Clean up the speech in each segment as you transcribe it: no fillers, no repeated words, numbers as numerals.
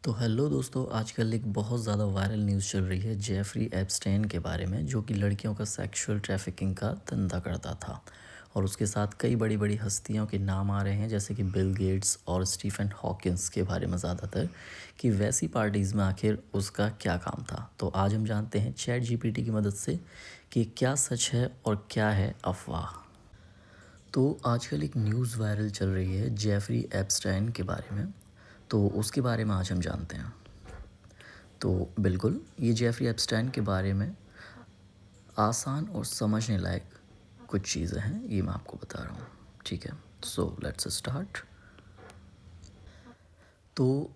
तो हेलो दोस्तों, आजकल एक बहुत ज़्यादा वायरल न्यूज़ चल रही है जेफरी एप्स्टेन के बारे में, जो कि लड़कियों का सेक्सुअल ट्रैफिकिंग का धंधा करता था। और उसके साथ कई बड़ी बड़ी हस्तियों के नाम आ रहे हैं, जैसे कि बिल गेट्स और स्टीफन हॉकिंस के बारे में ज़्यादातर, कि वैसी पार्टीज़ में आखिर उसका क्या काम था। तो आज हम जानते हैं चैट जीपीटी की मदद से कि क्या सच है और क्या है अफवाह। तो आजकल एक न्यूज़ वायरल चल रही है जेफरी एप्स्टाइन के बारे में, तो उसके बारे में आज हम जानते हैं। तो बिल्कुल, ये जेफरी एप्स्टाइन के बारे में आसान और समझने लायक कुछ चीज़ें हैं, ये मैं आपको बता रहा हूँ। ठीक है, सो लेट्स स्टार्ट। तो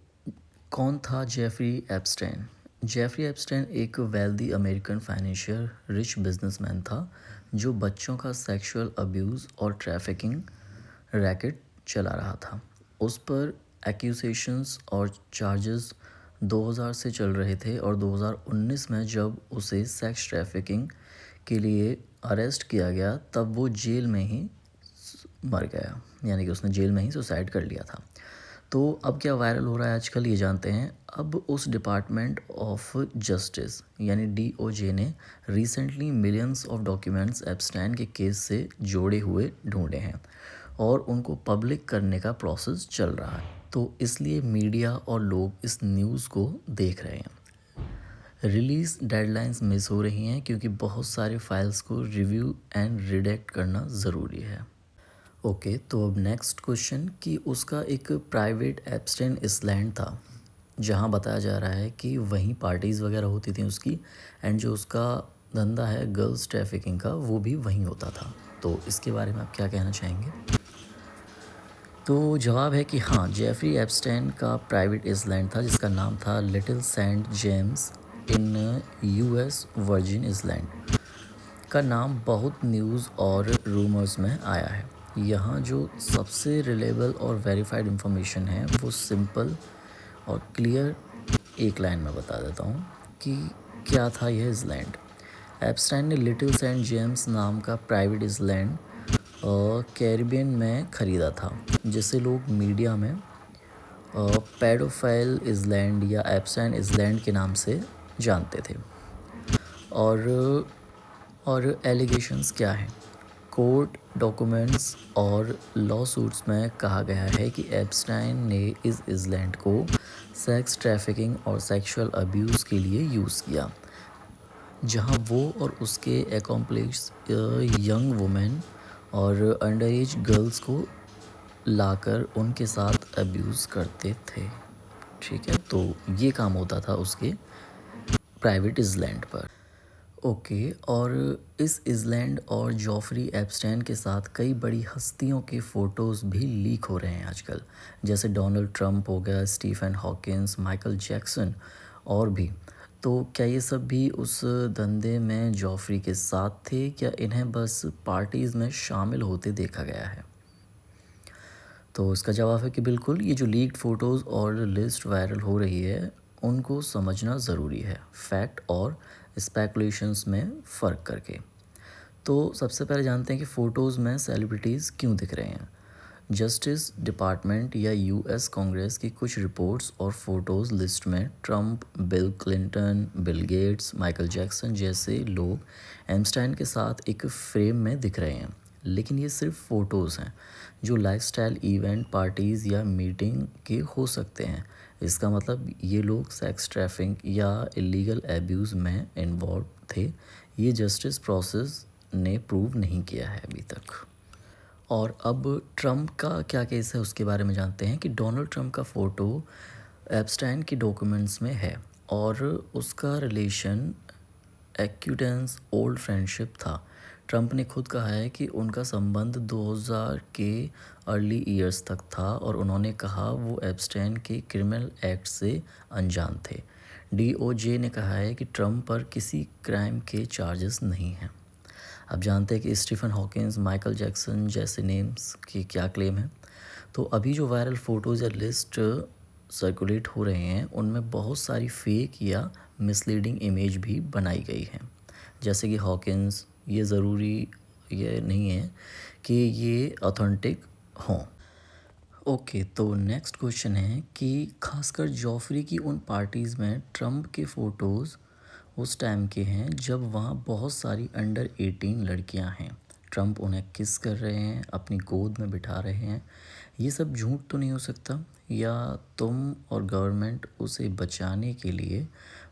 कौन था जेफरी एप्स्टाइन? जेफरी एप्स्टाइन एक wealthy American financial rich businessman था, जो बच्चों का सेक्सुअल अब्यूज़ और ट्रैफिकिंग रैकेट चला रहा था। उस पर एक्यूजेशंस और चार्जेस 2000 से चल रहे थे, और 2019 में जब उसे सेक्स ट्रैफिकिंग के लिए अरेस्ट किया गया, तब वो जेल में ही मर गया, यानी कि उसने जेल में ही सुसाइड कर लिया था। तो अब क्या वायरल हो रहा है आजकल, ये जानते हैं। अब उस डिपार्टमेंट ऑफ जस्टिस यानी डीओजे ने रिसेंटली मिलियंस ऑफ डॉक्यूमेंट्स एप्स्टाइन के केस से जोड़े हुए ढूंढे हैं, और उनको पब्लिक करने का प्रोसेस चल रहा है। तो इसलिए मीडिया और लोग इस न्यूज़ को देख रहे हैं। रिलीज़ डेडलाइंस मिस हो रही हैं, क्योंकि बहुत सारे फाइल्स को रिव्यू एंड रिडेक्ट करना ज़रूरी है। ओके, तो अब नेक्स्ट क्वेश्चन, कि उसका एक प्राइवेट एप्स्टेन इसलैंड था, जहाँ बताया जा रहा है कि वहीं पार्टीज़ वगैरह होती थी उसकी, एंड जो उसका धंधा है गर्ल्स ट्रैफिकिंग का, वो भी वहीं होता था। तो इसके बारे में आप क्या कहना चाहेंगे? तो जवाब है कि हाँ, जेफरी एप्स्टेन का प्राइवेट इसलैंड था, जिसका नाम था Little Saint James in US Virgin Island. का नाम बहुत न्यूज़ और रूमर्स में आया है। यहाँ जो सबसे रिलेबल और वेरीफाइड इंफॉर्मेशन है, वो सिंपल और क्लियर एक लाइन में बता देता हूँ कि क्या था यह इसलैंड। एप्स्टाइन ने लिटिल सेंट जेम्स नाम का प्राइवेट इसलैंड कैरिबियन में ख़रीदा था, जिसे लोग मीडिया में पेडोफाइल इसलैंड या एप्स्टाइन इसलैंड के नाम से जानते थे। और एलिगेशंस क्या हैं? कोर्ट डॉक्यूमेंट्स और लॉ सूट्स में कहा गया है कि एप्स्टाइन ने इस इसलैंड को सेक्स ट्रैफिकिंग और सेक्सुअल अब्यूज़ के लिए यूज़ किया, जहां वो और उसके एकम्प्लिस यंग वुमेन और अंडर एज गर्ल्स को लाकर उनके साथ अब्यूज़ करते थे। ठीक है, तो ये काम होता था उसके प्राइवेट इसलैंड पर। ओके, और इस इसलैंड और जॉफरी एप्स्टाइन के साथ कई बड़ी हस्तियों के फ़ोटोज़ भी लीक हो रहे हैं आजकल, जैसे डोनाल्ड ट्रंप हो गया, स्टीफन हॉकिंस, माइकल जैक्सन और भी। तो क्या ये सब भी उस धंधे में जॉफरी के साथ थे, क्या इन्हें बस पार्टीज़ में शामिल होते देखा गया है? तो इसका जवाब है कि बिल्कुल, ये जो लीक्ड फ़ोटोज़ और लिस्ट वायरल हो रही है, उनको समझना ज़रूरी है, फैक्ट और स्पेकुलेशंस में फ़र्क करके। तो सबसे पहले जानते हैं कि फ़ोटोज़ में सेलिब्रिटीज़ क्यों दिख रहे हैं। जस्टिस डिपार्टमेंट या यूएस कांग्रेस की कुछ रिपोर्ट्स और फोटोज़ लिस्ट में Trump, bill Clinton, Bill Gates, Michael Jackson जैसे लोग एम्स्टाइन के साथ एक फ्रेम में दिख रहे हैं। लेकिन ये सिर्फ फ़ोटोज़ हैं, जो लाइफस्टाइल इवेंट, पार्टीज़ या मीटिंग के हो सकते हैं। इसका मतलब ये लोग सेक्स ट्रैफिकिंग या इलीगल एब्यूज़ में इन्वॉल्व थे। ये जस्टिस प्रोसेस ने प्रूव नहीं किया है अभी तक। और अब ट्रंप का क्या केस है, उसके बारे में जानते हैं कि डोनाल्ड ट्रंप का फ़ोटो एप्स्टाइन के डॉक्यूमेंट्स में है, और उसका रिलेशन एक्यूटेंस ओल्ड फ्रेंडशिप था। ट्रंप ने खुद कहा है कि उनका संबंध 2000 के अर्ली ईयर्स तक था, और उन्होंने कहा वो एप्स्टाइन के क्रिमिनल एक्ट से अनजान थे। डीओजे ने कहा है कि ट्रंप पर किसी क्राइम के चार्जेस नहीं हैं। अब जानते हैं कि स्टीफन हॉकिंस, माइकल जैक्सन जैसे नेम्स की क्या क्लेम है। तो अभी जो वायरल फ़ोटोज़ या लिस्ट सर्कुलेट हो रहे हैं, उनमें बहुत सारी फेक या मिसलीडिंग इमेज भी बनाई गई हैं। जैसे कि हॉकिंस, ये ज़रूरी ये नहीं है कि ये ऑथेंटिक हों। ओके, तो नेक्स्ट क्वेश्चन है कि खासकर जॉफरी की उन पार्टीज़ में ट्रम्प के फ़ोटोज़ उस टाइम के हैं जब वहाँ बहुत सारी अंडर 18 लड़कियाँ हैं। ट्रम्प उन्हें किस कर रहे हैं, अपनी गोद में बिठा रहे हैं। ये सब झूठ तो नहीं हो सकता, या तुम और गवर्नमेंट उसे बचाने के लिए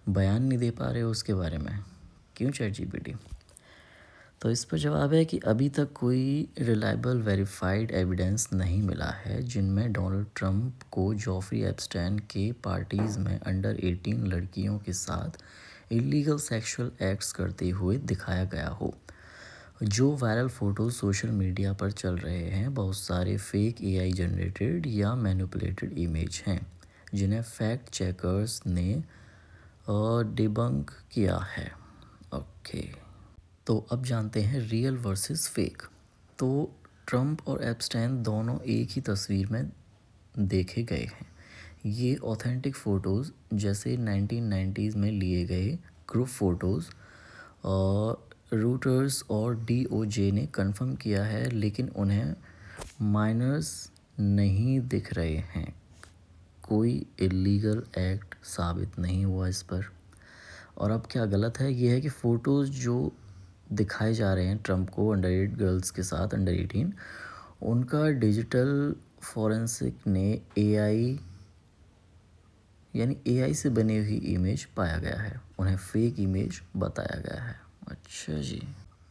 बयान नहीं दे पा रहे हो उसके बारे में? क्यों चैटजीपीटी? तो इस पर जवाब है कि अभी तक कोई रिलायबल वेरीफाइड एविडेंस नहीं मिला है जिनमें डोनाल्ड ट्रंप को जॉफरी एप्स्टाइन के पार्टीज़ में अंडर 18 लड़कियों के साथ इलीगल सेक्सुअल एक्ट्स करते हुए दिखाया गया हो। जो वायरल फ़ोटो सोशल मीडिया पर चल रहे हैं बहुत सारे फेक एआई जनरेटेड या मैनिपुलेटेड इमेज हैं जिन्हें फैक्ट चेकर्स ने डिबंक किया है। ओके, तो अब जानते हैं रियल वर्सेस फेक। तो ट्रंप और एप्स्टाइन दोनों एक ही तस्वीर में देखे गए हैं। ये ऑथेंटिक फ़ोटोज़ जैसे 1990s में लिए गए ग्रुप फ़ोटोज़ और रूटर्स और डीओजे ने कंफर्म किया है, लेकिन उन्हें माइनर्स नहीं दिख रहे हैं। कोई इलीगल एक्ट साबित नहीं हुआ इस पर। और अब क्या गलत है, ये है कि फ़ोटोज़ जो दिखाए जा रहे हैं ट्रंप को अंडर 8 गर्ल्स के साथ, अंडर 18, उनका डिजिटल फॉरेंसिक ने एआई यानी एआई से बनी हुई इमेज पाया गया है, उन्हें फेक इमेज बताया गया है। अच्छा जी।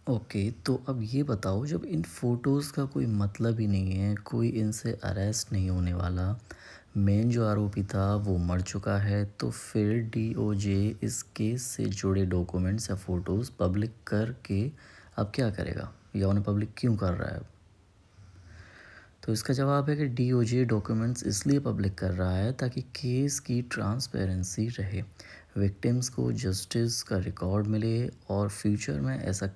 ओके, तो अब ये बताओ, जब इन फ़ोटोज़ का कोई मतलब ही नहीं है, कोई इनसे अरेस्ट नहीं होने वाला, मेन जो आरोपी था वो मर चुका है, तो फिर डीओजे इस केस से जुड़े डॉक्यूमेंट्स या फ़ोटोज़ पब्लिक करके अब क्या करेगा, या उन्हें पब्लिक क्यों कर रहा है? तो इसका जवाब है कि डीओजे डॉक्यूमेंट्स इसलिए पब्लिक कर रहा है ताकि केस की ट्रांसपेरेंसी रहे, विक्टिम्स को जस्टिस का रिकॉर्ड मिले और फ्यूचर में ऐसे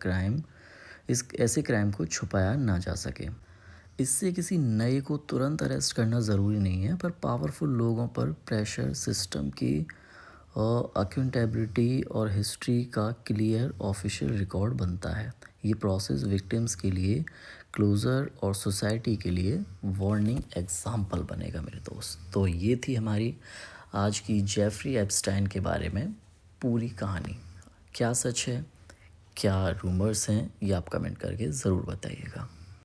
क्राइम को छुपाया ना जा सके। इससे किसी नए को तुरंत अरेस्ट करना ज़रूरी नहीं है, पर पावरफुल लोगों पर प्रेशर, सिस्टम की अकाउंटेबिलिटी और हिस्ट्री का क्लियर ऑफिशियल रिकॉर्ड बनता है। ये प्रोसेस विक्टिम्स के लिए क्लोज़र और सोसाइटी के लिए वार्निंग एग्जाम्पल बनेगा मेरे दोस्त। तो ये थी हमारी आज की जेफरी एप्स्टाइन के बारे में पूरी कहानी। क्या सच है, क्या रूमर्स हैं, ये आप कमेंट करके ज़रूर बताइएगा।